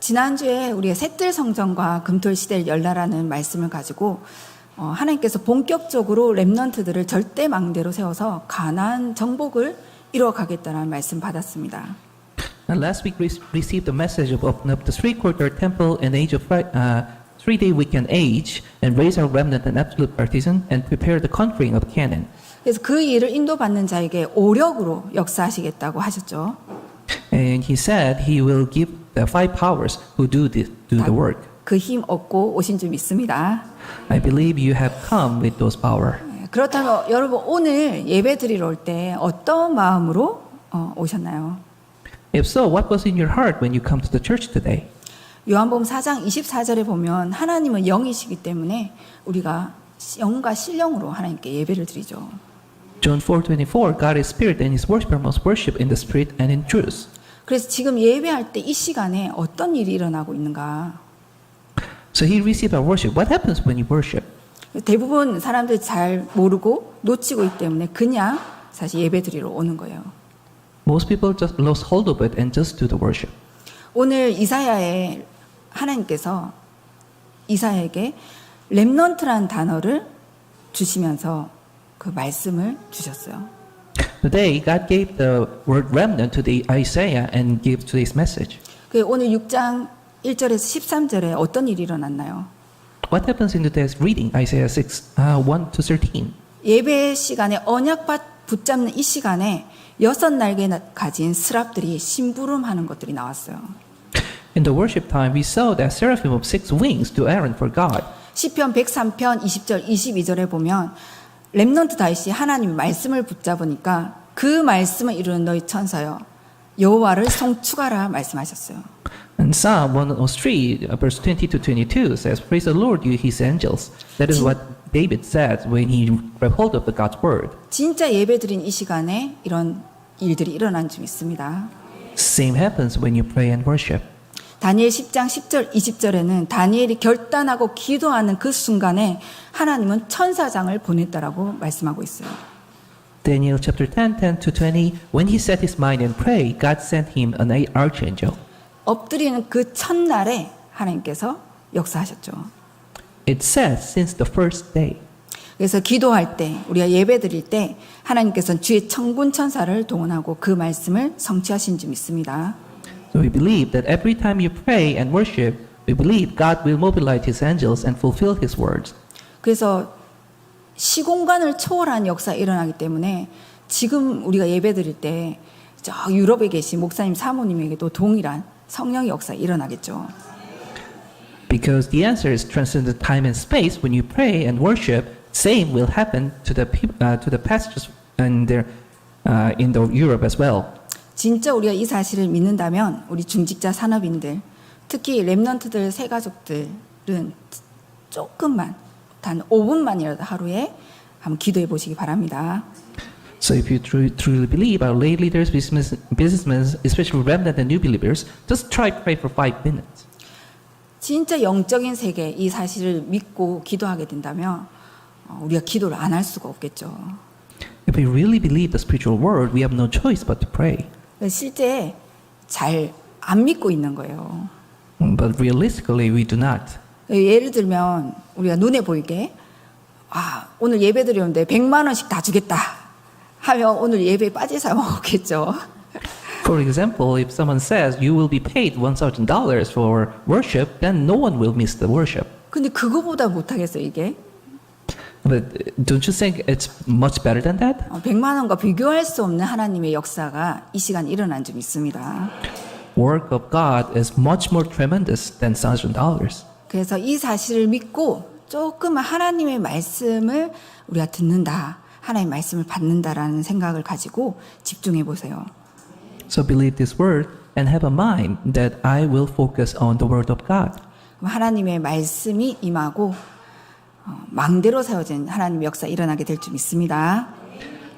지난주에 우리가 셋들 성전과 금토일 시대를 열라라는 말씀을 가지고 하나님께서 본격적으로 렘넌트들을 절대 망대로 세워서 가나안 정복을 이루어가겠다는 말씀 받았습니다. And last week we received the message of open up the three-quarter temple in the age of 3-day weekend age and raise our remnant and absolute partisan and prepare the conquering of Canaan. 그래서 그 일을 인도받는 자에게 오력으로 역사하시겠다고 하셨죠. And he said he will give the 5 powers who do the work. 그 힘 얻고 오신 줄 믿습니다. I believe you have come with those power. 그렇다면 여러분 오늘 예배 드리러 올 때 어떤 마음으로 오셨나요? If so, what was in your heart when you come to the church today? 요한복음 4장 24절에 보면 하나님은 영이시기 때문에 우리가 영과 신령으로 하나님께 예배를 드리죠. John 4:24, God is spirit and his worshiper must worship in the spirit and in truth. 그래서 지금 예배할 때 이 시간에 어떤 일이 일어나고 있는가? So he received our worship. What happens when you worship? 대부분 사람들 잘 모르고 놓치고 있기 때문에 그냥 사실 예배 드리러 오는 거예요. Most people just lost hold of it and just do the worship. 오늘 이사야에 하나님께서 이사야에게 렘넌트라는 단어를 주시면서 그 말씀을 주셨어요. Today, God gave the word remnant to the Isaiah and gave today's message. 그 오늘 6장 1절에서 13절에 어떤 일이 일어났나요? What happens in today's reading, Isaiah 6, 1 to 13? 예배 시간에 언약받 붙잡는 이 시간에 6날개 가진 스랍들이 심부름하는 것들이 나왔어요. In the worship time, we saw that seraphim of 6 wings do errand for God. 시편 103편 20절 22절에 보면 렘넌트 다윗이 하나님의 말씀을 붙잡으니까 그 말씀을 이루는 너희 천사여 여호와를 송축하라 말씀하셨어요. And Psalm 103, verse 20 to 22 says, Praise the Lord, you his angels. That is what David said when he grabbed hold of the God's word. 진짜 예배드린 이 시간에 이런 일들이 일어난 줄 믿습니다. Same happens when you pray and worship. 다니엘 10장 10절 20절에는 다니엘이 결단하고 기도하는 그 순간에 하나님은 천사장을 보냈다라고 말씀하고 있어요. Daniel chapter 10, 10 to 20, when he set his mind and prayed, God sent him an archangel. 엎드리는 그 첫날에 하나님께서 역사하셨죠. It says since the first day. 그래서 기도할 때 우리가 예배 드릴 때 하나님께서는 주의 천군 천사를 동원하고 그 말씀을 성취하신 줄 믿습니다. So we believe that every time you pray and worship, we believe God will mobilize his angels and fulfill his words. 그래서 시공간을 초월한 역사가 일어나기 때문에 지금 우리가 예배 드릴 때 저 유럽에 계신 목사님 사모님에게도 동일한 성령의 역사가 일어나겠죠. Because the answer is transcendent time and space. When you pray and worship, same will happen to the pastors in the Europe as well. 진짜 우리가 이 사실을 믿는다면 우리 중직자 산업인들, 특히 렘넌트들 새가족들은 조금만 단 5분만이라도 하루에 한번 기도해 보시기 바랍니다. So if you truly believe, our lay leaders, businessmen, especially remnant and new believers, just pray for 5 minutes. 진짜 영적인 세계 이 사실을 믿고 기도하게 된다면 우리가 기도를 안 할 수가 없겠죠. If we really believe the spiritual word, we have no choice but to pray. 실제 잘 안 믿고 있는 거예요. But realistically, we do not. 예를 들면 우리가 눈에 보이게 오늘 예배 드리는데 100만 원씩 다 주겠다 하면 오늘 예배에 빠질 사람 없겠죠. For example, if someone says you will be paid $1,000 for worship, then no one will miss the worship. 근데 그거보다 못하겠어요 이게? But don't you think it's much better than that? 100만 원과 비교할 수 없는 하나님의 역사가 이 시간 일어난 줄 믿습니다. Work of God is much more tremendous than $1,000. 그래서 이 사실을 믿고 조금만 하나님의 말씀을 우리가 듣는다, 하나님의 말씀을 받는다라는 생각을 가지고 집중해 보세요. So believe this word and have a mind that I will focus on the word of God. 하나님의 말씀이 임하고 망대로 세워진 하나님의 역사 일어나게 될 줄 믿습니다.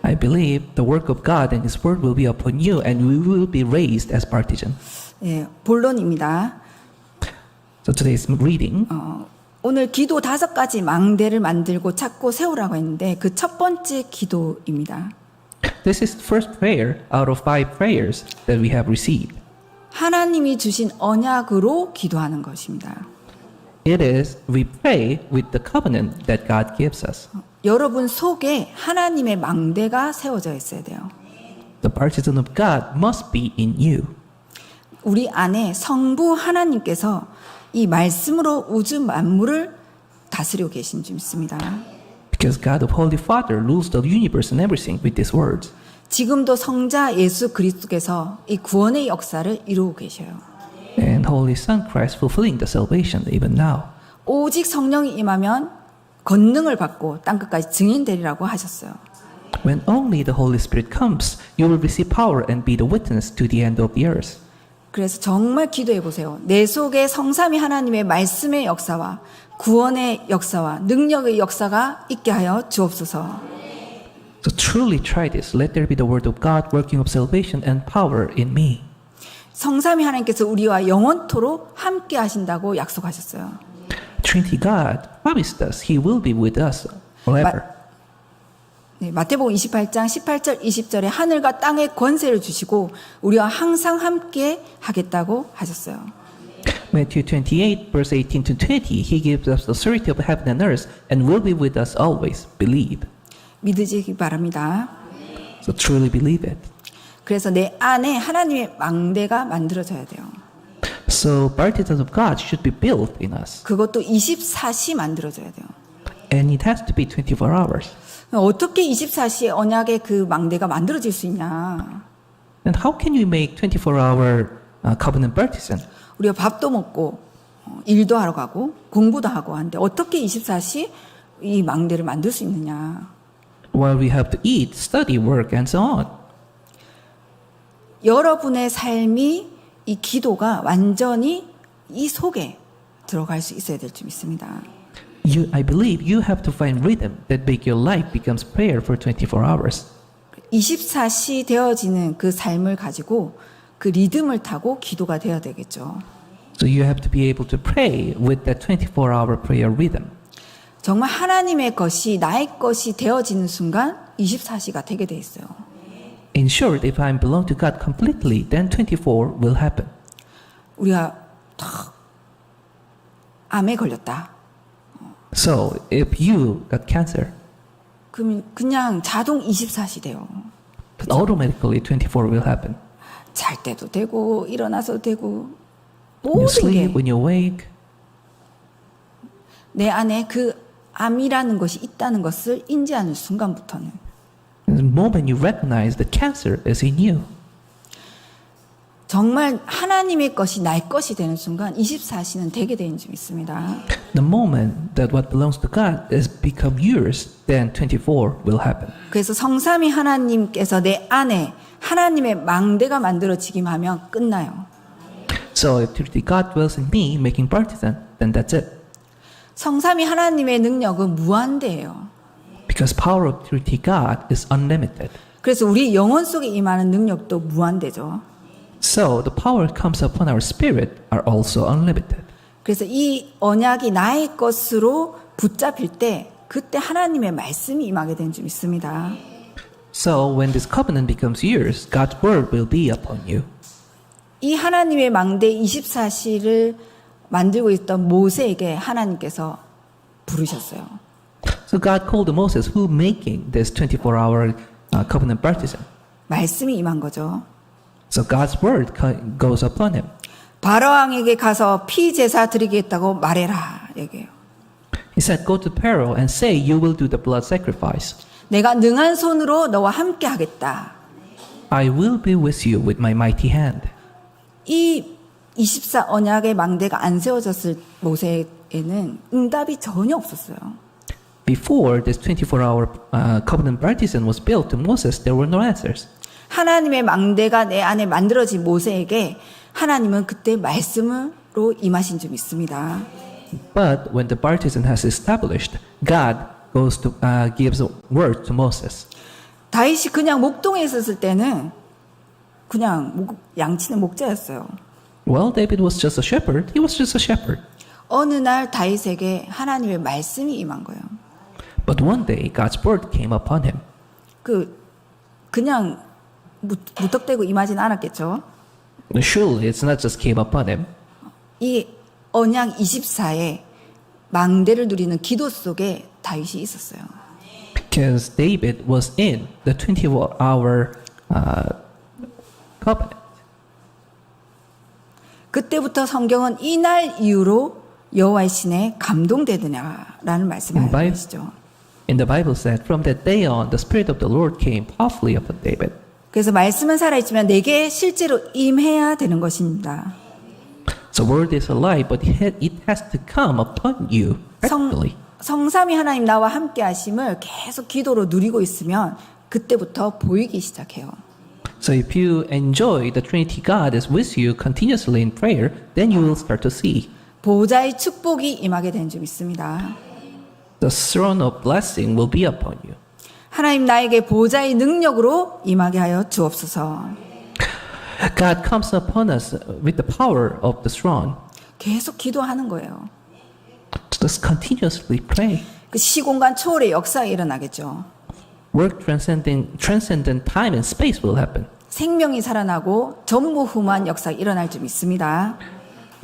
I believe the work of God and His word will be upon you and we will be raised as partisan. 예, 본론입니다. So today's reading. 오늘 기도 5가지 망대를 만들고 찾고 세우라고 했는데 그 첫 번째 기도입니다. This is the first prayer out of 5 prayers that we have received. 하나님이 주신 언약으로 기도하는 것입니다. It is we pray with the covenant that God gives us. 여러분 속에 하나님의 망대가 세워져 있어야 돼요. The partisan of God must be in you. 우리 안에 성부 하나님께서 이 말씀으로 우주 만물을 다스리고 계신 줄 믿습니다. Because God the Holy Father rules the universe and everything with these words. 지금도 성자 예수 그리스도께서 이 구원의 역사를 이루고 계셔요. And Holy Son Christ fulfilling the salvation even now. 오직 성령이 임하면 권능을 받고 땅끝까지 증인되리라고 하셨어요. When only the Holy Spirit comes, you will receive power and be the witness to the end of the earth. 그래서 정말 기도해 보세요. 내 속에 성삼위 하나님의 말씀의 역사와 구원의 역사와 능력의 역사가 있게 하여 주옵소서. So truly try this. Let there be the word of God working of salvation and power in me. 성삼위 하나님께서 우리와 영원토록 함께 하신다고 약속하셨어요. Trinity God promised us He will be with us forever. 네, 마태복음 28장 18절 20절에 하늘과 땅의 권세를 주시고 우리와 항상 함께 하겠다고 하셨어요. Matthew 28 verse 18 to 20 He gives us the authority of heaven and earth and will be with us always. Believe. 믿으시기 바랍니다. So truly believe it. 그래서 내 안에 하나님의 망대가 만들어져야 돼요. So partisans of God should be built in us. 그것도 24시 만들어져야 돼요. And it has to be 24 hours. 어떻게 24시에 언약의 그 망대가 만들어질 수 있냐? And how can you make 24-hour covenant partisan? 우리가 밥도 먹고 일도 하러 가고 공부도 하고 하는데 어떻게 24시 이 망대를 만들 수 있느냐? While we have to eat, study, work, and so on. 여러분의 삶이 이 기도가 완전히 이 속에 들어갈 수 있어야 될 줄 믿습니다. I believe you have to find rhythm that make your life becomes prayer for 24 hours. 24시 되어지는 그 삶을 가지고 그 리듬을 타고 기도가 되어야 되겠죠. So you have to be able to pray with that 24-hour prayer rhythm. 정말 하나님의 것이 나의 것이 되어지는 순간 24시가 되게 돼 있어요. In short, if I belong to God completely, then 24 will happen. 우리가 탁 암에 걸렸다. So if you got cancer, 그러면 그냥 자동 24시 돼요. automatically 24 will happen. 잘 때도 되고 일어나서도 되고 When you 모든 sleep, 게 when you wake, 내 안에 그 암이라는 것이 있다는 것을 인지하는 순간부터는 the moment you recognize that cancer is in you, 정말 하나님의 것이 나의 것이 되는 순간 24시는 되게 되는 줄 믿습니다. the moment that what belongs to God has become yours, then 24 will happen. 그래서 성삼위 하나님께서 내 안에 하나님의 망대가 만들어지기만 하면 끝나요. So if truly God dwells in me, making partisan, then that's it. 성삼위 하나님의 능력은 무한대예요. Because power of truly God is unlimited. 그래서 우리 영혼 속에 임하는 능력도 무한대죠. So the power comes upon our spirit are also unlimited. 그래서 이 언약이 나의 것으로 붙잡힐 때 그때 하나님의 말씀이 임하게 되는 줄 믿습니다. So when this covenant becomes yours, God's word will be upon you. 이 하나님의 망대 24시를 만들고 있던 모세에게 하나님께서 부르셨어요. So God called Moses who making this 24-hour covenant partisan. 말씀이 임한 거죠. So God's word goes upon him. 바로왕에게 가서 피 제사 드리겠다고 말해라 얘기해요. He said, go to Pharaoh and say you will do the blood sacrifice. 내가 능한 손으로 너와 함께 하겠다. I will be with you with my mighty hand. 이 24 언약의 망대가 안 세워졌을 모세에는 응답이 전혀 없었어요. Before this 24-hour covenant partisan was built to Moses, there were no answers. 하나님의 망대가 내 안에 만들어진 모세에게 하나님은 그때 말씀으로 임하신 줄 믿습니다. But when the partisan has established, God goes to gives a word to Moses. 다윗이 그냥 목동에 있었을 때는 그냥 양치는 목자였어요. Well, David was just a shepherd. He was just a shepherd. 어느 날 다윗에게 하나님의 말씀이 임한 거예요. But one day, God's word came upon him. 그냥 무턱대고 임하진 않았겠죠. Surely it's not just came upon him. 이 언약 24에 망대를 누리는 기도 속에 다윗이 있었어요. Because David was in the 24-hour covenant. 그때부터 성경은 이날 이후로 여호와의 신에 감동되느냐라는 말씀을 하고 바이- 계시죠. In the Bible said, from that day on, the Spirit of the Lord came powerfully upon David. 그래서 말씀은 살아있지만 내게 실제로 임해야 되는 것입니다. The word is alive, but it has to come upon you practically. 성삼위 하나님 나와 함께 하심을 계속 기도로 누리고 있으면 그때부터 보이기 시작해요. So if you enjoy the Trinity God is with you continuously in prayer, then you will start to see. 보호자의 축복이 임하게 되는 줄 믿습니다. The throne of blessing will be upon you. 하나님 나에게 보호자의 능력으로 임하게 하여 주옵소서. God comes upon us with the power of the throne. 계속 기도하는 거예요. Just continuously pray. 그 시공간 초월의 역사가 일어나겠죠. Work transcendent time and space will happen. 생명이 살아나고 전무후무한 역사가 일어날 줄 믿습니다.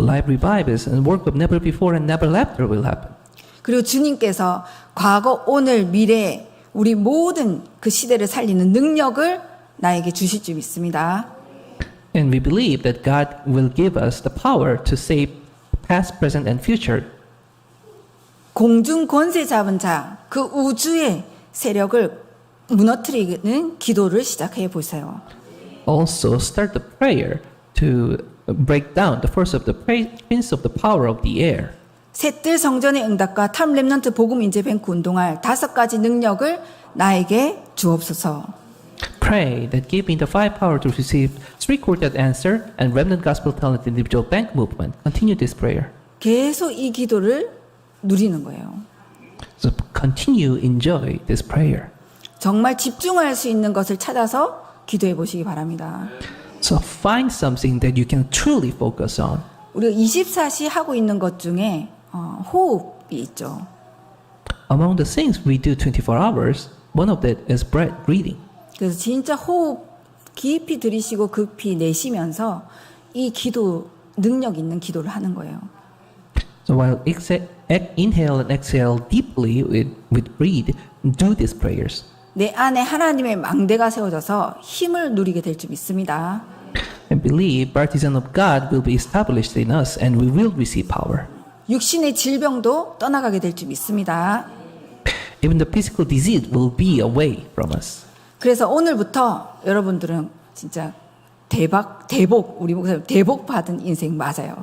Life revives and work of never before and never after will happen. 그리고 주님께서 과거, 오늘, 미래 우리 모든 그 시대를 살리는 능력을 나에게 주실 줄 믿습니다. And we believe that God will give us the power to save past, present, and future. 공중 권세 잡은 자, 그 우주의 세력을 무너뜨리는 기도를 시작해 보세요. Also, start the prayer to break down the force of the prince of the power of the air. 셋들 성전의 응답과 탑 렘넌트 복음 인재 뱅크 운동할 5가지 능력을 나에게 주옵소서. Pray that give me the 5 power to receive 3-quartet answer and remnant gospel talent individual bank movement. Continue this prayer. 계속 이 기도를 누리는 거예요. So continue enjoy this prayer. 정말 집중할 수 있는 것을 찾아서 기도해 보시기 바랍니다. So find something that you can truly focus on. 우리가 24시 하고 있는 것 중에 호흡이 있죠. Among the things we do 24 hours, one of that is breathing. 그래서 진짜 호흡 깊이 들이쉬고 급히 내쉬면서 이 기도 능력 있는 기도를 하는 거예요. So while inhale and exhale deeply with breathe, do these prayers. 내 안에 하나님의 망대가 세워져서 힘을 누리게 될 줄 믿습니다. And believe partisan of God will be established in us and we will receive power. 육신의 질병도 떠나가게 될 줄 믿습니다. Even the physical disease will be away from us. 그래서 오늘부터 여러분들은 진짜 우리 목사님 대복 받은 인생 맞아요.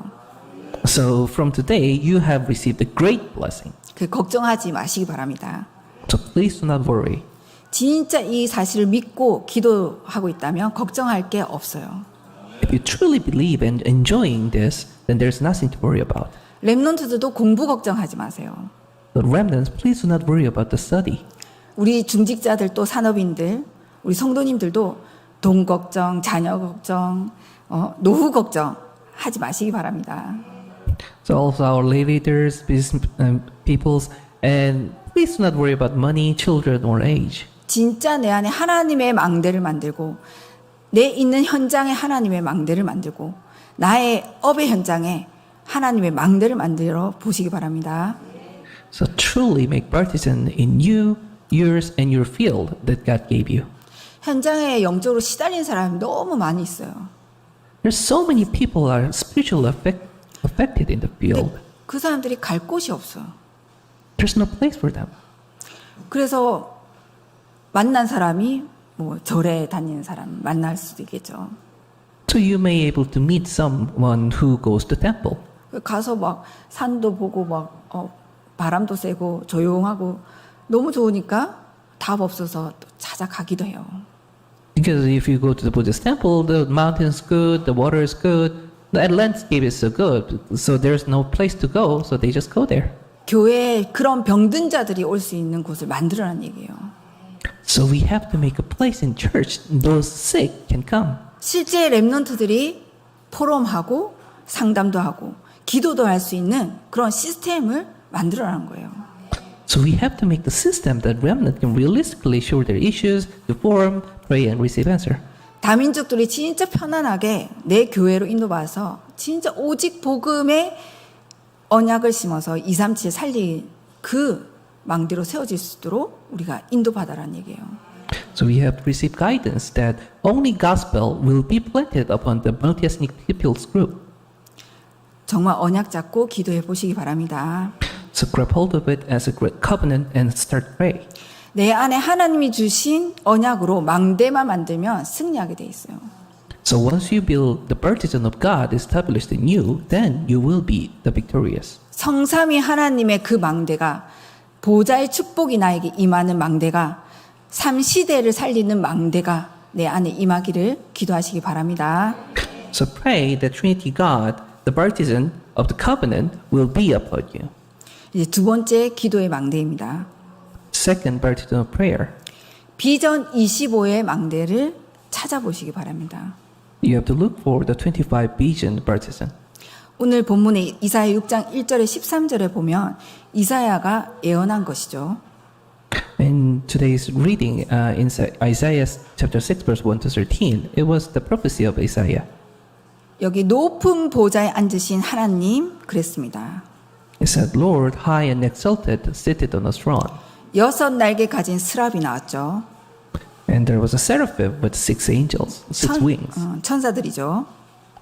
So from today, you have received a great blessing. 그 걱정하지 마시기 바랍니다. So please do not worry. 진짜 이 사실을 믿고 기도하고 있다면 걱정할 게 없어요. If you truly believe and enjoying this, then there's nothing to worry about. 렘넌트들도 공부 걱정하지 마세요. The remnants, please do not worry about the study. 우리 중직자들 또 산업인들, 우리 성도님들도 돈 걱정, 자녀 걱정, 노후 걱정 하지 마시기 바랍니다. So also our lay leaders, business peoples, and please do not worry about money, children, or age. 진짜 내 안에 하나님의 망대를 만들고 내 있는 현장에 하나님의 망대를 만들고 나의 업의 현장에 하나님의 망대를 만들어 보시기 바랍니다. So truly make partisan in you, yours, and your field that God gave you. 현장에 영적으로 시달린 사람이 너무 많이 있어요. There's so many people are spiritually affected in the field. 그 사람들이 갈 곳이 없어요. There's no place for them. 그래서 만난 사람이 뭐 절에 다니는 사람 만날 수도 있겠죠. So you may be able to meet someone who goes to temple. 가서 막 산도 보고 막 바람도 쐬고 조용하고 너무 좋으니까 답 없어서 또 찾아가기도 해요. Because if you go to the Buddhist temple, the mountain's good, the water is good, the landscape is so good, so there's no place to go, so they just go there. 교회에 그런 병든 자들이 올 수 있는 곳을 만들어라는 얘기예요. So we have to make a place in church. Those sick can come. 실제 렘넌트들이 포럼하고 상담도 하고 기도도 할 수 있는 그런 시스템을 만들어라는 거예요. So we have to make the system that remnant can realistically share their issues, to form, pray, and receive answer. 다민족들이 진짜 편안하게 내 교회로 인도받아서 진짜 오직 복음의 언약을 심어서 237 살린 그 망대로 세워질 수 있도록 우리가 인도받아라는 얘기예요. So we have received guidance that only gospel will be planted upon the multi-ethnic peoples group. 정말 언약 잡고 기도해 보시기 바랍니다. So grab hold of it as a great covenant and start pray. 내 안에 하나님이 주신 언약으로 망대만 만들면 승리하게 돼 있어요. So once you build the partisan of God established in you, then you will be the victorious. 성삼위 하나님의 그 망대가 보좌의 축복이 나에게 임하는 망대가 삼시대를 살리는 망대가 내 안에 임하기를 기도하시기 바랍니다. So pray that Trinity God, the partisan of the covenant, will be upon you. 이제 두 번째 기도의 망대입니다. Second partisan of prayer. 비전 25의 망대를 찾아보시기 바랍니다. You have to look for the 25 vision partisan. 오늘 본문의 이사야 6장 1절에 13절에 보면 이사야가 예언한 것이죠. In today's reading in Isaiah chapter 6 verse 1 to 13, it was the prophecy of Isaiah. 여기 높은 보좌에 앉으신 하나님 그랬습니다. It said, Lord, high and exalted, seated on a throne. 6 날개 가진 스랍이 나왔죠. And there was a seraphim with 6 angels, 6 wings, 천사들이죠.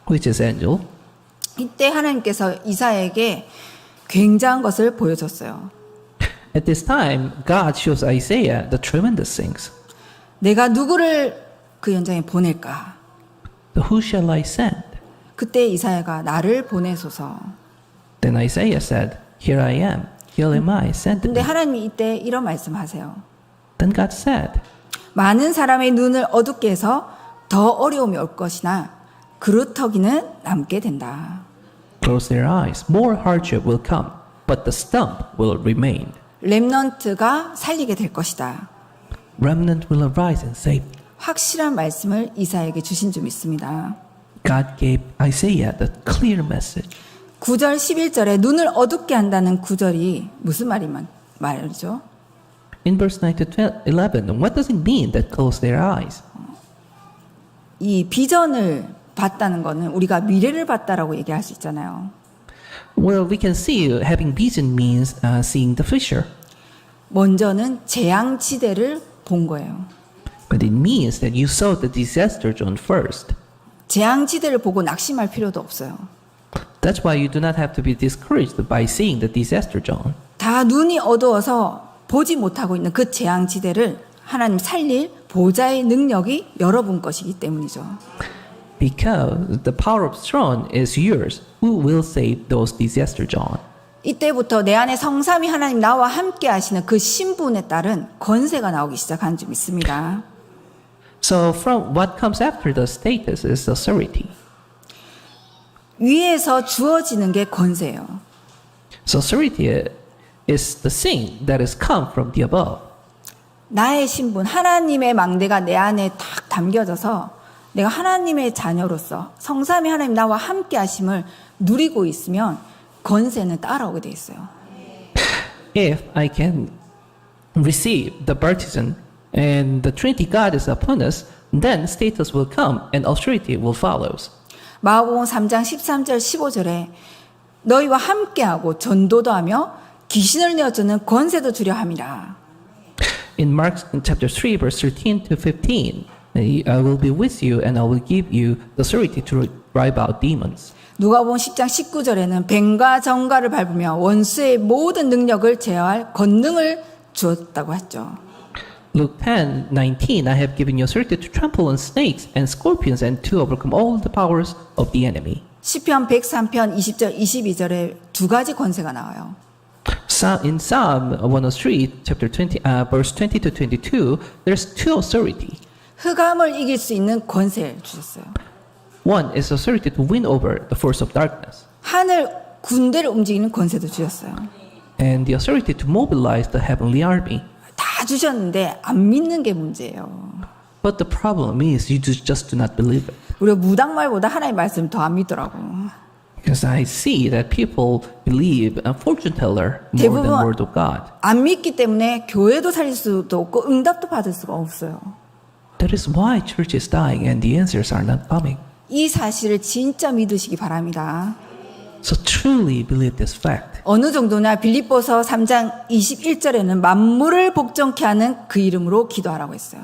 which is angel. 이때 하나님께서 이사야에게 굉장한 것을 보여줬어요. At this time, God shows Isaiah the tremendous things. 내가 누구를 그 현장에 보낼까? Who shall I send? 그때 이사야가 나를 보내소서. Then Isaiah said, Here I am, here am I, send 근데 me. 하나님이 이때 이런 말씀하세요. Then God said, 많은 사람의 눈을 어둡게 해서 더 어려움이 올 것이나 그루터기는 남게 된다. Close their eyes, more hardship will come, but the stump will remain. 렘넌트가 살리게 될 것이다. Remnant will arise and save. 확실한 말씀을 이사야에게 주신 줄 믿습니다. God gave Isaiah the clear message. 9절 11절에 눈을 어둡게 한다는 구절이 무슨 말이죠? In verse 9 to 11, what does it mean that close their eyes? 이 비전을 봤다는 거는 우리가 미래를 봤다라고 얘기할 수 있잖아요. Well, we can see having vision means seeing the future. 먼저는 재앙지대를 본 거예요. But it means that you saw the disaster zone first. 재앙지대를 보고 낙심할 필요도 없어요. That's why you do not have to be discouraged by seeing the disaster zone. 다 눈이 어두워서 보지 못하고 있는 그 재앙지대를 하나님 살릴 보좌의 능력이 여러분 것이기 때문이죠. Because the power of throne is yours. Who will save those disaster zone? 이때부터 내 안에 성삼위 하나님 나와 함께 하시는 그 신분에 따른 권세가 나오기 시작하는 줄 믿습니다. So from what comes after the status is authority. 위에서 주어지는 게 권세예요. So authority is the thing that has come from the above. 나의 신분, 하나님의 망대가 내 안에 딱 담겨져서 내가 하나님의 자녀로서 성삼위 하나님 나와 함께 하심을 누리고 있으면 권세는 따라오게 돼 있어요. If I can receive the baptism and the Trinity God is upon us, then status will come and authority will follow. 마가복음 3장 13절 15절에 너희와 함께하고 전도도 하며 귀신을 내어쫓는 권세도 주려 함이라. In Mark chapter 3 verse 13 to 15, I will be with you and I will give you the authority to drive out demons. 누가복음 10장 19절에는 뱀과 정갈을 밟으며 원수의 모든 능력을 제어할 권능을 주었다고 했죠. Luke 10:19, I have given you authority to trample on snakes and scorpions and to overcome all the powers of the enemy. 시편 103편 20절 22절에 두 가지 권세가 나와요. In Psalm 103, chapter 20, verse 20 to 22, there's two authority. 흑암을 이길 수 있는 권세를 주셨어요. One is authority to win over the force of darkness, 하늘 군대를 움직이는 권세도 주셨어요. and the authority to mobilize the heavenly army. 다 주셨는데 안 믿는 게 문제예요. But the problem is you just do not believe it. 우리가 무당말보다 하나님의 말씀 더 안 믿더라고. Because I see that people believe a fortune teller more than the word of God. 안 믿기 때문에 교회도 살릴 수도 없고 응답도 받을 수가 없어요. That is why church is dying and the answers are not coming. 이 사실을 진짜 믿으시기 바랍니다. So truly believe this fact. 어느 정도냐 빌립보서 3장 21절에는 만물을 복종케 하는 그 이름으로 기도하라고 했어요.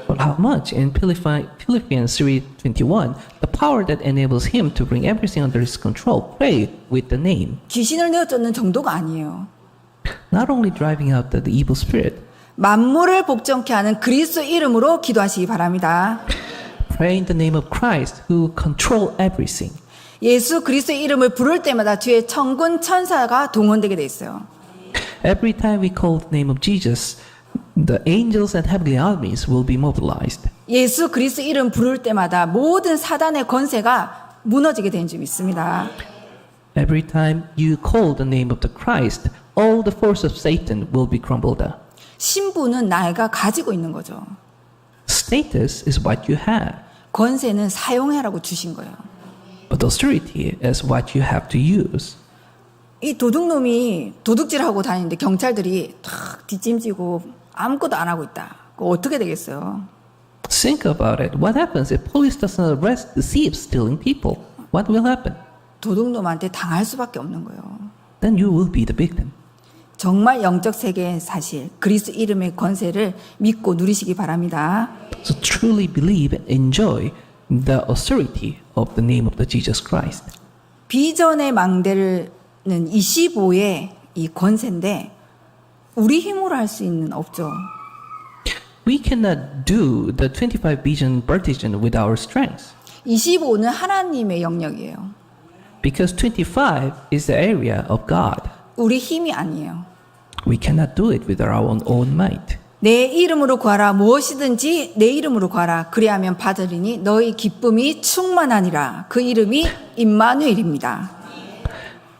But how much? In Philippians 3:21, the power that enables him to bring everything under his control, pray with the name. 귀신을 내어쫓는 정도가 아니에요. Not only driving out the evil spirit, 만물을 복종케 하는 그리스도 이름으로 기도하시기 바랍니다. pray in the name of Christ who control everything. 예수 그리스도의 이름을 부를 때마다 뒤에 천군 천사가 동원되게 돼 있어요. Every time we call the name of Jesus, the angels and heavenly armies will be mobilized. 예수 그리스도 이름 부를 때마다 모든 사단의 권세가 무너지게 되는 줄 믿습니다. Every time you call the name of the Christ, all the force of Satan will be crumbled down. 신부는 나이가 가지고 있는 거죠. Status is what you have, 권세는 사용해라고 주신 거예요. but authority is what you have to use. 이 도둑놈이 도둑질하고 다니는데 경찰들이 탁 뒷짐지고 아무것도 안 하고 있다. 그거 어떻게 되겠어요? Think about it. What happens if police doesn't arrest the thieves stealing people? What will happen? 도둑놈한테 당할 수밖에 없는 거예요. Then you will be the victim. 정말 영적 세계의 사실, 그리스도 이름의 권세를 믿고 누리시기 바랍니다. So truly believe and enjoy the authority of the name of the Jesus Christ. 비전의 망대는 25의 이 권세인데 우리 힘으로 할 수 있는 없죠. We cannot do the 25 vision partition with our strength 25는 하나님의 영역이에요. because 25 is the area of God. 우리 힘이 아니에요. We cannot do it with our own might. 내 이름으로 구하라. 무엇이든지 내 이름으로 구하라. 그리하면 받으리니 너희 기쁨이 충만하니라. 그 이름이 임마누엘입니다.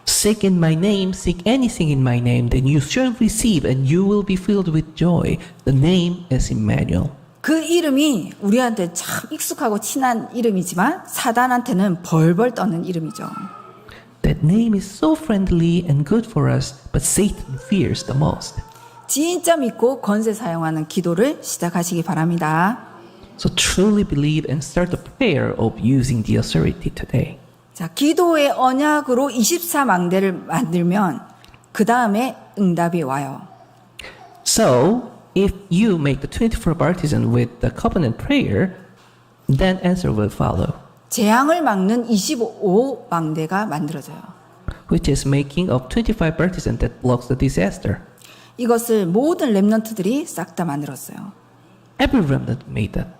Seek in my name, seek anything in my name, then you shall receive and you will be filled with joy. The name is Emmanuel. 그 이름이 우리한테 참 익숙하고 친한 이름이지만 사단한테는 벌벌 떠는 이름이죠. That name is so friendly and good for us, but Satan fears the most. 진짜 믿고 권세 사용하는 기도를 시작하시기 바랍니다. So truly believe and start the prayer of using the authority today. 자, 기도의 언약으로 24망대를 만들면 그 다음에 응답이 와요. So, if you make the 24 partisan with the covenant prayer, then answer will follow, 재앙을 막는 25망대가 만들어져요. which is making of 25 partisan that blocks the disaster. 이것을 모든 렘넌트들이 싹 다 만들었어요. Every remnant made that.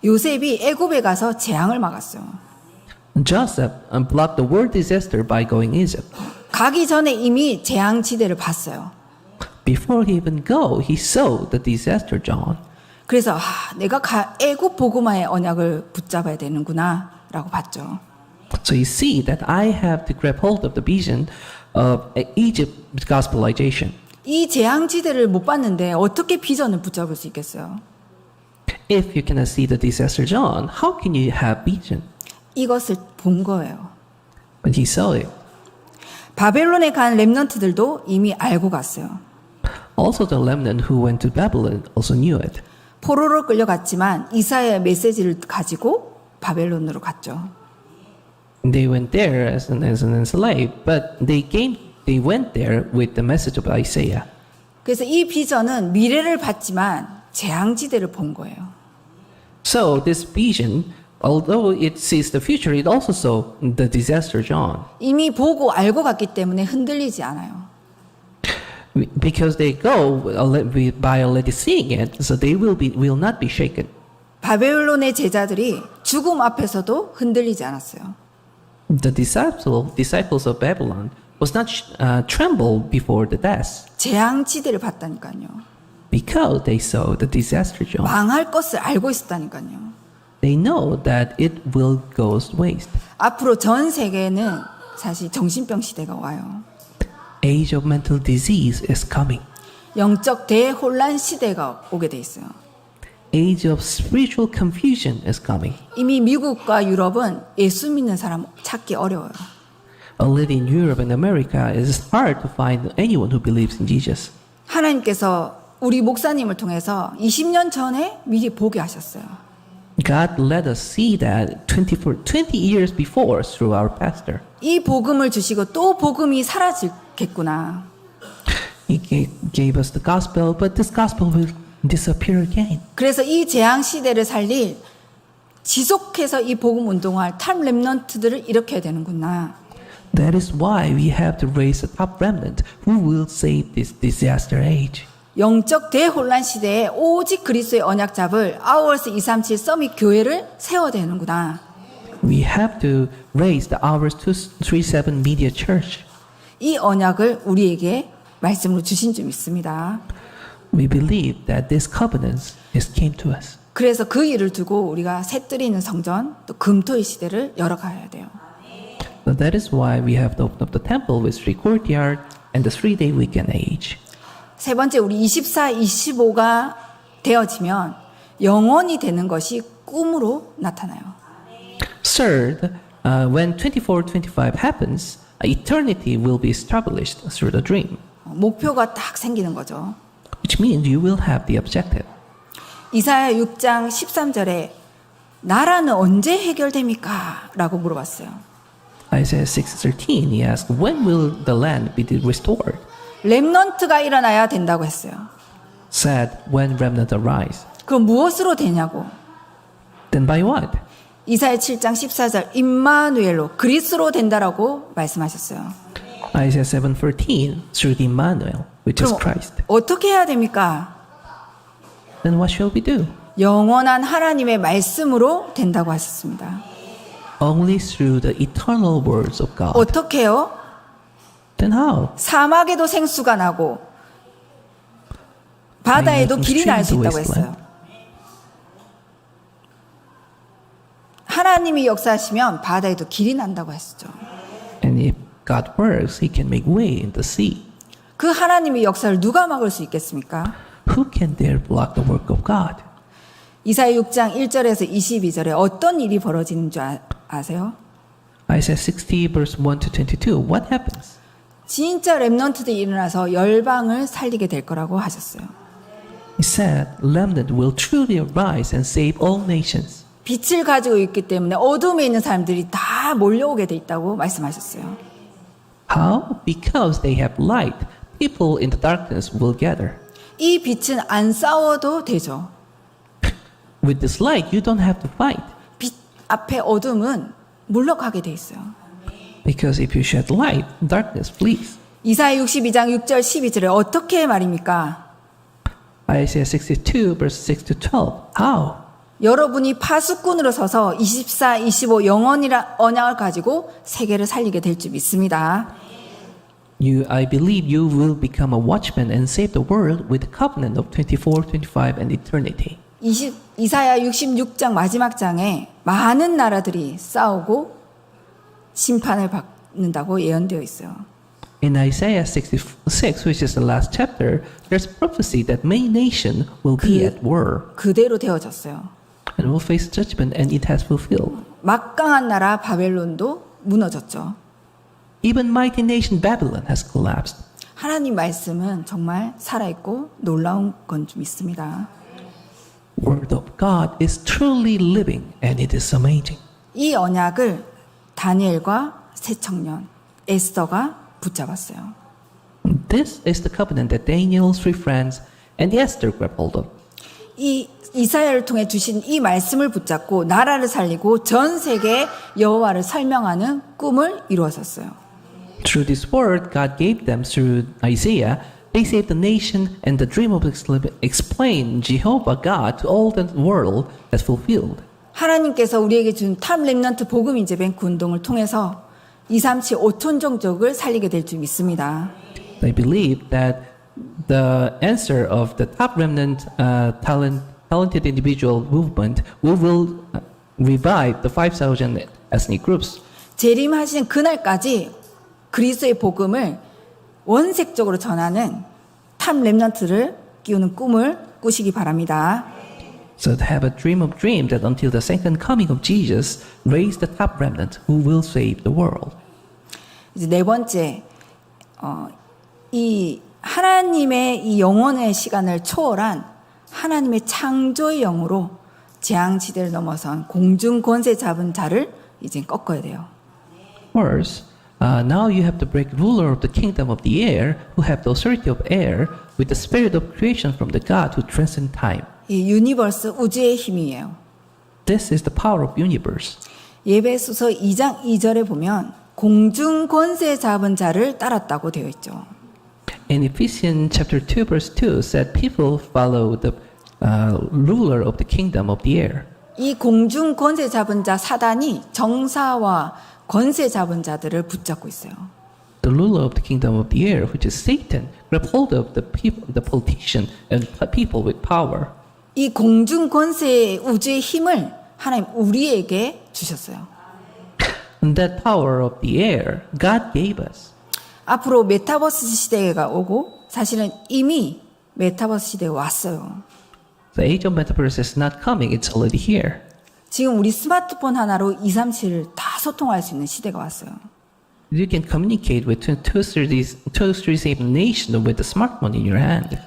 요셉이 애굽에 가서 재앙을 막았어요. Joseph blocked the world disaster by going Egypt. 가기 전에 이미 재앙 지대를 봤어요. Before he even go, he saw the disaster zone. 그래서 내가 애굽 복음화의 언약을 붙잡아야 되는구나라고 봤죠. So you see that I have to grab hold of the vision of Egypt gospelization. 이 재앙 지대를 못 봤는데 어떻게 비전을 붙잡을 수 있겠어요? If you cannot see the disaster zone, how can you have vision? 이것을 본 거예요. But he saw it. 바벨론에 간 렘넌트들도 이미 알고 갔어요. Also, the remnant who went to Babylon also knew it. 포로로 끌려갔지만 이사야의 메시지를 가지고 바벨론으로 갔죠. They went there as an enslaved, but they went there with the message of Isaiah. 그래서 이 비전은 미래를 봤지만 재앙지대를 본 거예요. So this vision, although it sees the future, it also saw the disaster zone. 이미 보고 알고 갔기 때문에 흔들리지 않아요. Because they go by already seeing it, so they will not be shaken. 바벨론의 제자들이 죽음 앞에서도 흔들리지 않았어요. The disciples of Babylon was not tremble before the death 재앙지대를 봤다니까요. because they saw the disaster zone. 망할 것을 알고 있었다니까요. They know that it will go waste. 앞으로 전 세계는 사실 정신병 시대가 와요. Age of mental disease is coming. 영적 대혼란 시대가 오게 돼 있어요. Age of spiritual confusion is coming. 이미 미국과 유럽은 예수 믿는 사람 찾기 어려워요. Already in Europe and America, it is hard to find anyone who believes in Jesus. 하나님께서 우리 목사님을 통해서 20년 전에 미리 보게 하셨어요. God let us see that 20 years before through our pastor. 이 복음을 주시고 또 복음이 사라지겠구나. He gave us the gospel, but this gospel will disappear again. 그래서 이 재앙 시대를 살릴 지속해서 이 복음 운동할 탑 렘넌트들을 일으켜야 되는구나. That is why we have to raise a top remnant who will save this disaster age. 영적 대혼란 시대에 오직 그리스도의 언약 잡을 아워스 237 서밋 교회를 세워야 되는구나. We have to raise the Hours 237 Media Church. 이 언약을 우리에게 말씀으로 주신 줄 믿습니다. We believe that this covenant came to us. 그래서 그 일을 두고 우리가 새뜰이 있는 성전 또 금토의 시대를 열어가야 돼요. So that is why we have to open up the temple with 3 courtyard and the 3-day weekend age. 세 번째 우리 24, 25가 되어지면 영원히 되는 것이 꿈으로 나타나요. Third, when 24, 25 happens, eternity will be established through the dream, 목표가 딱 생기는 거죠. which means you will have the objective. 이사야 6장 13절에 나라는 언제 해결됩니까? 라고 물어봤어요. Isaiah 6:13, he asked, when will the land be restored? 렘넌트가 일어나야 된다고 했어요. Said, when remnant arise. 그럼 무엇으로 되냐고. Then by what? 이사야 7장 14절 임마누엘로 그리스로 된다라고 말씀하셨어요. Isaiah 7:13, through the Emmanuel, which is 그럼 Christ. 어떻게 해야 됩니까? Then what shall we do? 영원한 하나님의 말씀으로 된다고 하셨습니다. Only through the eternal words of God. 어떻게 해요? Then how? 사막에도 생수가 나고 바다에도 길이 날 수 있다고 했어요. 하나님이 역사하시면 바다에도 길이 난다고 했죠. And if God works, He can make way in the sea. 그 하나님의 역사를 누가 막을 수 있겠습니까? Who can dare block the work of God? 이사야 6장 1절에서 22절에 어떤 일이 벌어지는 줄 아세요? Isaiah 60 verse 1 to 22. What happens? 진짜 렘넌트들이 일어나서 열방을 살리게 될 거라고 하셨어요. He said, remnant will truly arise and save all nations. 빛을 가지고 있기 때문에 어둠에 있는 사람들이 다 몰려오게 돼 있다고 말씀하셨어요. How? Because they have light. People in the darkness will gather. 이 빛은 안 싸워도 되죠. With this light, you don't have to fight. 빛 앞에 어둠은 물러가게 돼 있어요. Because if you shed light, darkness flees. 이사야 62장 6절 12절에 어떻게 말입니까? Isaiah 62 verse 6 to 12. How? 여러분이 파수꾼으로 서서 24, 25 영원이라 언약을 가지고 세계를 살리게 될 줄 믿습니다. I believe you will become a watchman and save the world with the covenant of 24, 25 and eternity. 이사야 66장 마지막 장에 많은 나라들이 싸우고 심판을 받는다고 예언되어 있어요. In Isaiah 66, which is the last chapter, there's prophecy that many nations will be at war 그대로 되어졌어요. and will face judgment, and it has fulfilled. 막강한 나라 바벨론도 무너졌죠. Even mighty nation Babylon has collapsed. 하나님 말씀은 정말 살아있고 놀라운 건 좀 있습니다. Word of God is truly living, and it is amazing. 이 언약을 다니엘과 새 청년 에스더가 붙잡았어요. This is the covenant that Daniel's three friends and Esther grabbed hold of. 이 이사야를 통해 주신 이 말씀을 붙잡고 나라를 살리고 전 세계에 여호와를 설명하는 꿈을 이루었었어요. Through this word God gave them through Isaiah, they saved the nation, and the dream of explain Jehovah God to all the world has fulfilled. 하나님께서 우리에게 준 탑 렘넌트 복음 인재 뱅크 운동을 통해서 237 5톤 종족을 살리게 될 줄 믿습니다. I believe that the answer of the top remnant talented individual movement will revive the 5,000 ethnic groups. 재림하신 그날까지 그리스도의 복음을 원색적으로 전하는 탑 렘넌트를 끼우는 꿈을 꾸시기 바랍니다. So to have a dream of dreams that until the second coming of Jesus, raise the top remnant who will save the world. 이제 네 번째, 이 하나님의 이 영원의 시간을 초월한 하나님의 창조의 영으로 재앙지대를 넘어선 공중 권세 잡은 자를 이제 꺾어야 돼요. First, now you have to break ruler of the kingdom of the air, who have the authority of air, with the spirit of creation from the God who transcends time. 이 유니버스 우주의 힘이에요. This is the power of universe. 예배소서 2장 2절에 보면 공중 권세 잡은 자를 따랐다고 되어 있죠. In Ephesians chapter 2 verse 2 said people follow the ruler of the kingdom of the air. 이 공중 권세 잡은 자 사단이 정사와 권세 잡은 자들을 붙잡고 있어요. The ruler of the kingdom of the air, which is Satan, grab hold of the people, the politician and people with power. 이 공중 권세 우주의 힘을 하나님 우리에게 주셨어요. And that power of the air, God gave us. 앞으로 메타버스 시대가 오고 사실은 이미 메타버스 시대가 왔어요. The age of metaverse is not coming, it's already here. 지금 우리 스마트폰 하나로 237을 다 소통할 수 있는 시대가 왔어요. You can communicate with 237 nations with the smartphone in your hand.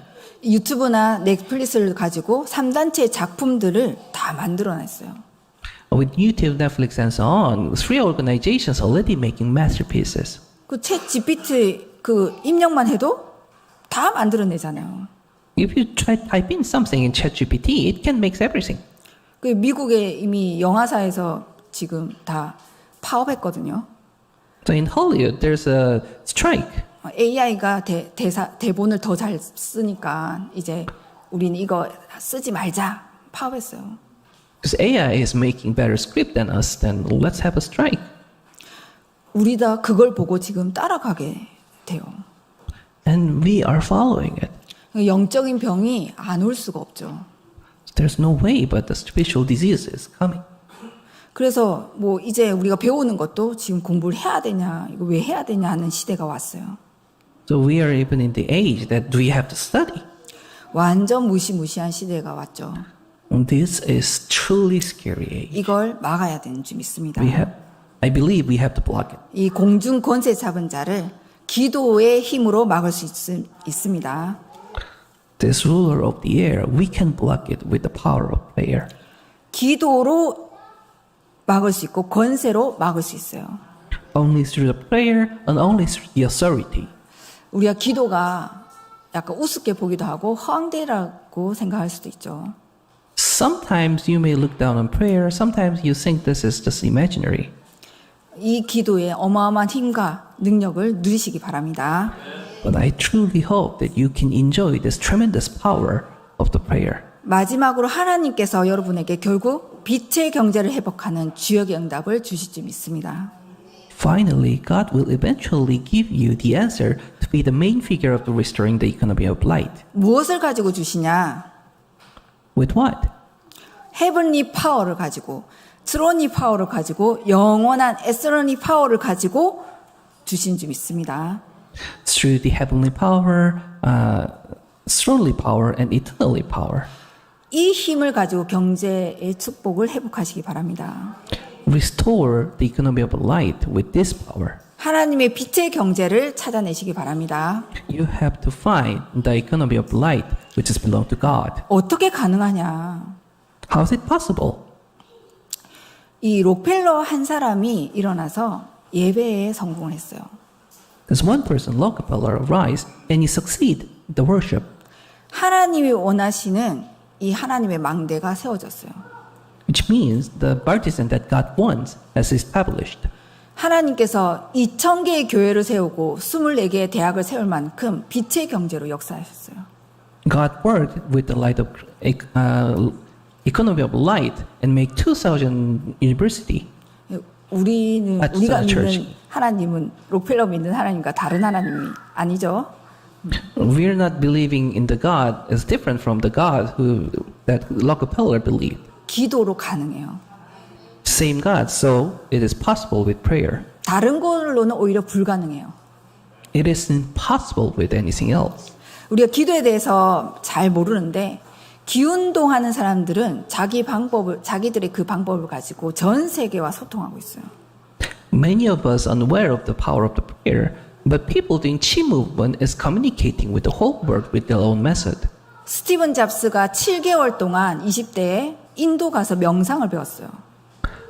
유튜브나 넷플릭스를 가지고 3단체 작품들을 다 만들어냈어요. With YouTube, Netflix, and so on, 3 organizations already making masterpieces. 그 챗 GPT 그 입력만 해도 다 만들어내잖아요. If you try type in something in ChatGPT, it can make everything. 그 미국에 이미 영화사에서 지금 다 파업했거든요. So in Hollywood, there's a strike. AI가 대본을 더 잘 쓰니까 이제 우리는 이거 쓰지 말자 파업했어요. Because AI is making better script than us, then let's have a strike. 우리 다 그걸 보고 지금 따라가게 돼요. And we are following it. 영적인 병이 안 올 수가 없죠. There's no way but the spiritual disease is coming. 그래서 뭐 이제 우리가 배우는 것도 지금 공부를 해야 되냐, 이거 왜 해야 되냐 하는 시대가 왔어요. So we are even in the age that do you have to study? 완전 무시무시한 시대가 왔죠. And this is truly scary age. 이걸 막아야 되는 줄 믿습니다. I believe we have to block it. 이 공중 권세 잡은 자를 기도의 힘으로 막을 수 있습니다. This ruler of the air, we can block it with the power of prayer. 기도로 막을 수 있고 권세로 막을 수 있어요. Only through the prayer and only through the authority. 우리가 기도가 약간 우습게 보기도 하고 허황되라고 생각할 수도 있죠. Sometimes you may look down on prayer, sometimes you think this is just imaginary. 이 기도의 어마어마한 힘과 능력을 누리시기 바랍니다. But I truly hope that you can enjoy this tremendous power of the prayer. 마지막으로 하나님께서 여러분에게 결국 빛의 경제를 회복하는 주역의 응답을 주실 줄 믿습니다. Finally, God will eventually give you the answer to be the main figure of the restoring the economy of light. 무엇을 가지고 주시냐? With what? 헤븐리 파워를 가지고, 트로니 파워를 가지고, 영원한 에스러니 파워를 가지고 주신 줄 믿습니다. Through the heavenly power, throne power, and eternally power. 이 힘을 가지고 경제의 축복을 회복하시기 바랍니다. Restore the economy of light with this power. 하나님의 빛의 경제를 찾아내시기 바랍니다. You have to find the economy of light which is belong to God. 어떻게 가능하냐? How is it possible? 이 록펠러 한 사람이 일어나서 예배에 성공을 했어요. There's one person, Rockefeller, arise and he succeed in the worship. 하나님이 원하시는 이 하나님의 망대가 세워졌어요. Which means the partisan that God wants has established. 하나님께서 2,000개의 교회를 세우고 24개의 대학을 세울 만큼 빛의 경제로 역사하셨어요. God worked with the light of economy of light and make 2,000 university. 우리가 믿는 church. 하나님은 록펠러 믿는 하나님과 다른 하나님이 아니죠. We're not believing in the God is different from the God that Rockefeller believed. 기도로 가능해요. Same God, so it is possible with prayer. 다른 걸로는 오히려 불가능해요. It is impossible with anything else. 우리가 기도에 대해서 잘 모르는데 기운동하는 사람들은 자기들의 그 방법을 가지고 전 세계와 소통하고 있어요. Many of us unaware of the power of the prayer But people doing Chi movement is communicating with the whole world with their own method. 스티븐 잡스가 7개월 동안 20대에 인도 가서 명상을 배웠어요.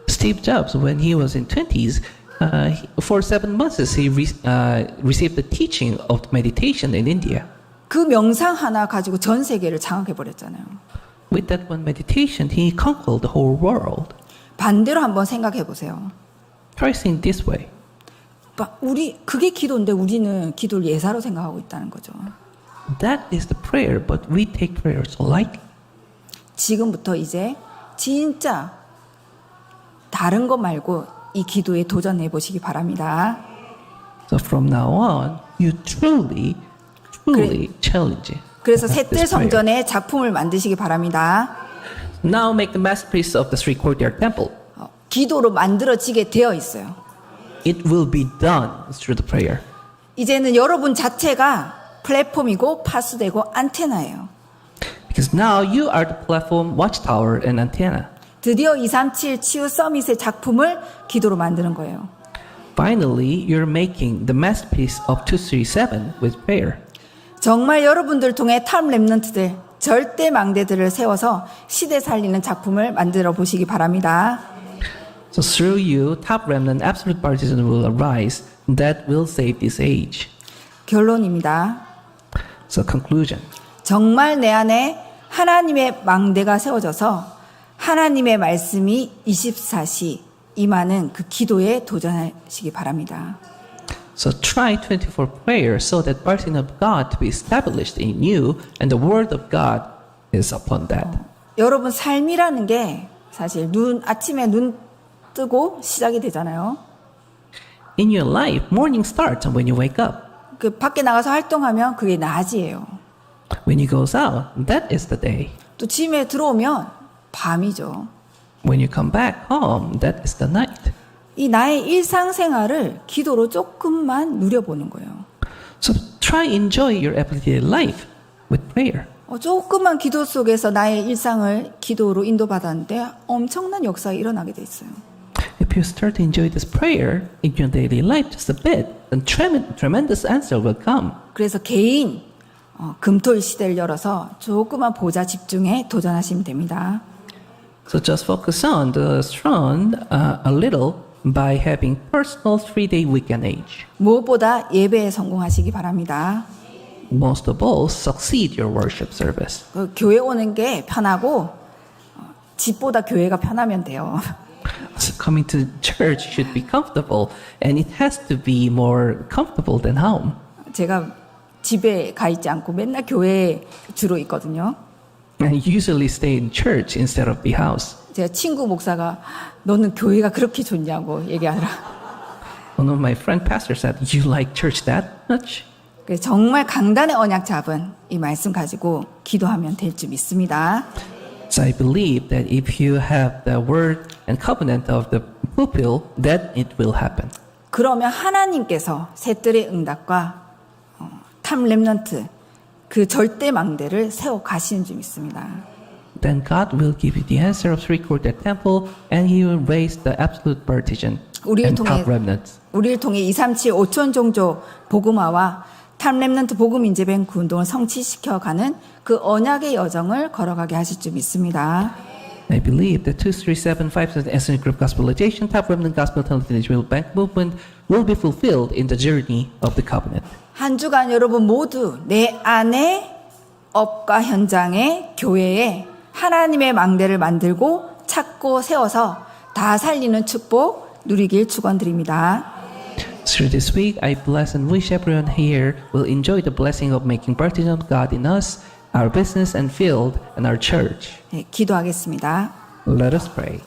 Steve Jobs, when he was in 20s, for 7 months he received the teaching of meditation in India. 그 명상 하나 가지고 전 세계를 장악해 버렸잖아요. With that one meditation, he conquered the whole world. 반대로 한번 생각해 보세요. Try seeing this way. 우리 그게 기도인데 우리는 기도를 예사로 생각하고 있다는 거죠. That is the prayer, but we take prayer so lightly. 지금부터 이제 진짜 다른 것 말고 이 기도에 도전해 보시기 바랍니다. So from now on, you truly challenge it. 그래서 This 셋들 prayer. 성전에 작품을 만드시기 바랍니다. Now make the masterpiece of the three courtyard temple. 기도로 만들어지게 되어 있어요. It will be done through the prayer. 이제는 여러분 자체가 플랫폼이고 파수되고 안테나예요. Because now you are the platform, watchtower, and antenna. 드디어 237 치유 서밋의 작품을 기도로 만드는 거예요. Finally, you're making the masterpiece of 237 with prayer. 정말 여러분들 통해 탑 랩넌트들, 절대 망대들을 세워서 시대 살리는 작품을 만들어 보시기 바랍니다. So through you, top remnant, absolute partisan will arise that will save this age. 결론입니다. So conclusion. 정말 내 안에 하나님의 망대가 세워져서 하나님의 말씀이 24시 임하는 그 기도에 도전하시기 바랍니다. So try 24 prayer so that person of God to be established in you and the word of God is upon that. 여러분 삶이라는 게 사실 아침에 눈 뜨고 시작이 되잖아요. In your life, morning starts when you wake up. 그 밖에 나가서 활동하면 그게 낮이에요. When you goes out, that is the day. 또 집에 들어오면 밤이죠. When you come back home, that is the night. 이 나의 일상생활을 기도로 조금만 누려보는 거예요. So try enjoy your everyday life with prayer. 조금만 기도 속에서 나의 일상을 기도로 인도받았는데 엄청난 역사가 일어나게 돼 있어요. If you start to enjoy this prayer in your daily life just a bit, then tremendous answer will come. 그래서 개인 금토일 시대를 열어서 조그만 보좌 집중에 도전하시면 됩니다. So just focus on the throne a little by having personal 3-day weekend age. 무엇보다 예배에 성공하시기 바랍니다. Most of all, succeed your worship service. 교회 오는 게 편하고 집보다 교회가 편하면 돼요. So coming to church should be comfortable, and it has to be more comfortable than home. 제가 집에 가 있지 않고 맨날 교회에 주로 있거든요. I usually stay in church instead of the house. 제가 친구 목사가 너는 교회가 그렇게 좋냐고 얘기하더라. One of my friend pastors said, "You like church that much?" 그래서 정말 강단의 언약 잡은 이 말씀 가지고 기도하면 될 줄 믿습니다. So I believe that if you have the word and covenant of the pupil, that it will happen. 그러면 하나님께서 셋들의 응답과 탑 렘넌트 그 절대 망대를 세워 가시는 줄 믿습니다. Then God will give you the answer of three-quarter temple, and He will raise the absolute partisan and top remnants. 우리를 통해 237 5천 종족 복음화와 탑 렘넌트 복음 인재뱅크 운동을 성취시켜가는 그 언약의 여정을 걸어가게 하실 줄 믿습니다. I believe that 2375 Ethnic Group Gospelization, Top Remnant Gospel Television Bank Movement will be fulfilled in the journey of the covenant. 한 주간 여러분 모두 내 안에 업과 현장에 교회에 하나님의 망대를 만들고 찾고 세워서 다 살리는 축복 누리길 축원드립니다. Through this week, I bless and wish everyone here will enjoy the blessing of making partisan of God in us, our business and field, and our church. 네, 기도하겠습니다. Let us pray.